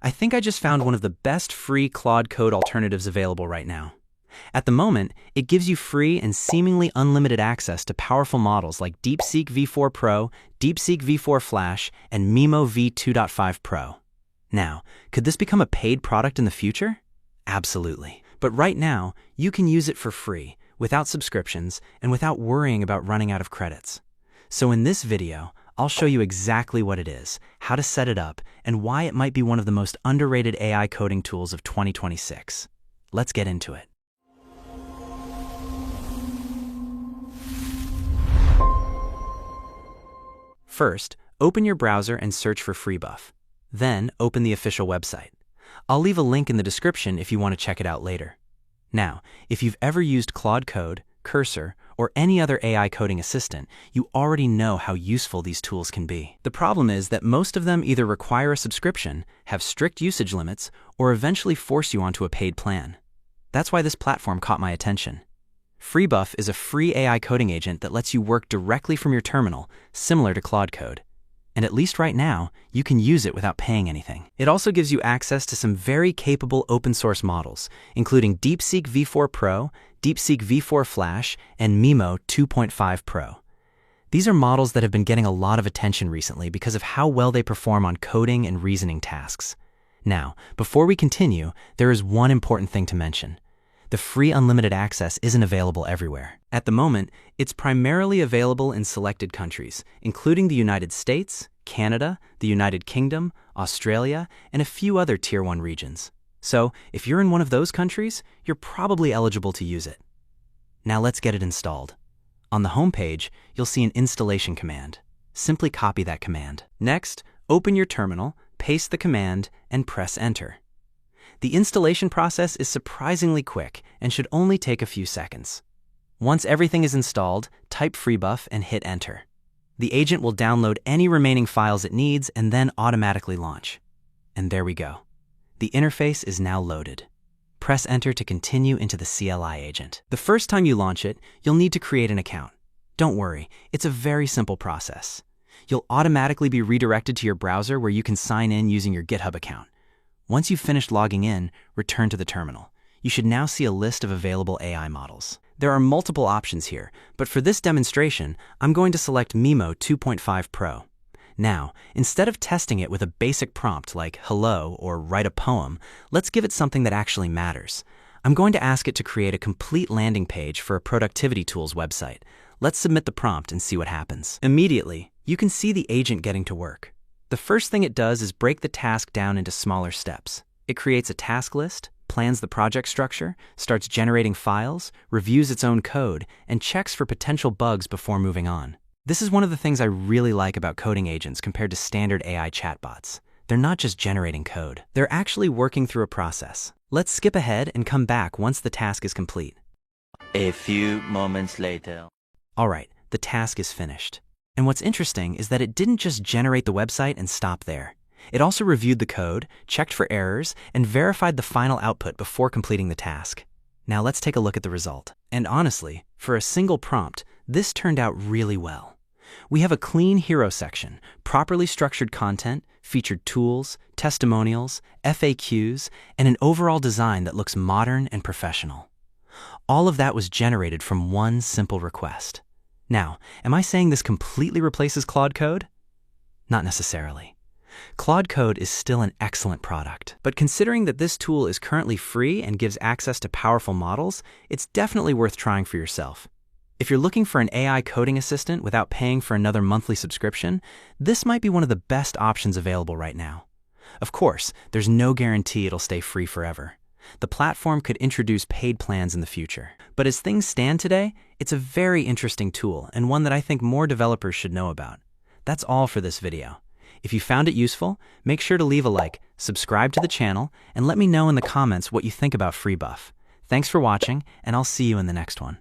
I think I just found one of the best free Claude Code alternatives available right now. At the moment, it gives you free and seemingly unlimited access to powerful models like DeepSeek V4 Pro, DeepSeek V4 Flash, and Mimo V2.5 Pro. Now, could this become a paid product in the future? Absolutely. But right now, you can use it for free, without subscriptions, and without worrying about running out of credits. So in this video, I'll show you exactly what it is, how to set it up, and why it might be one of the most underrated AI coding tools of 2026. Let's get into it. First, open your browser and search for FreeBuff. Then, open the official website. I'll leave a link in the description if you want to check it out later. Now, if you've ever used Claude Code, Cursor, or any other AI coding assistant, you already know how useful these tools can be. The problem is that most of them either require a subscription, have strict usage limits, or eventually force you onto a paid plan. That's why this platform caught my attention. FreeBuff is a free AI coding agent that lets you work directly from your terminal, similar to Claude Code. And at least right now, you can use it without paying anything. It also gives you access to some very capable open-source models, including DeepSeek V4 Pro, DeepSeek V4 Flash, and Mimo 2.5 Pro. These are models that have been getting a lot of attention recently because of how well they perform on coding and reasoning tasks. Now, before we continue, there is one important thing to mention. The free unlimited access isn't available everywhere. At the moment, it's primarily available in selected countries, including the United States, Canada, the United Kingdom, Australia, and a few other Tier 1 regions. So, if you're in one of those countries, you're probably eligible to use it. Now let's get it installed. On the home page, you'll see an installation command. Simply copy that command. Next, open your terminal, paste the command, and press Enter. The installation process is surprisingly quick and should only take a few seconds. Once everything is installed, type FreeBuff and hit Enter. The agent will download any remaining files it needs and then automatically launch. And there we go. The interface is now loaded. Press Enter to continue into the CLI agent. The first time you launch it, you'll need to create an account. Don't worry, it's a very simple process. You'll automatically be redirected to your browser where you can sign in using your GitHub account. Once you've finished logging in, return to the terminal. You should now see a list of available AI models. There are multiple options here, but for this demonstration, I'm going to select Mimo 2.5 Pro. Now, instead of testing it with a basic prompt like hello or write a poem, let's give it something that actually matters. I'm going to ask it to create a complete landing page for a productivity tools website. Let's submit the prompt and see what happens. Immediately, you can see the agent getting to work. The first thing it does is break the task down into smaller steps. It creates a task list, plans the project structure, starts generating files, reviews its own code, and checks for potential bugs before moving on. This is one of the things I really like about coding agents compared to standard AI chatbots. They're not just generating code. They're actually working through a process. Let's skip ahead and come back once the task is complete. A few moments later. All right, the task is finished. And what's interesting is that it didn't just generate the website and stop there. It also reviewed the code, checked for errors, and verified the final output before completing the task. Now let's take a look at the result. And honestly, for a single prompt, this turned out really well. We have a clean hero section, properly structured content, featured tools, testimonials, FAQs, and an overall design that looks modern and professional. All of that was generated from one simple request. Now, am I saying this completely replaces Claude Code? Not necessarily. Claude Code is still an excellent product, but considering that this tool is currently free and gives access to powerful models, it's definitely worth trying for yourself. If you're looking for an AI coding assistant without paying for another monthly subscription, this might be one of the best options available right now. Of course, there's no guarantee it'll stay free forever. The platform could introduce paid plans in the future. But as things stand today, it's a very interesting tool and one that I think more developers should know about. That's all for this video. If you found it useful, make sure to leave a like, subscribe to the channel, and let me know in the comments what you think about FreeBuff. Thanks for watching, and I'll see you in the next one.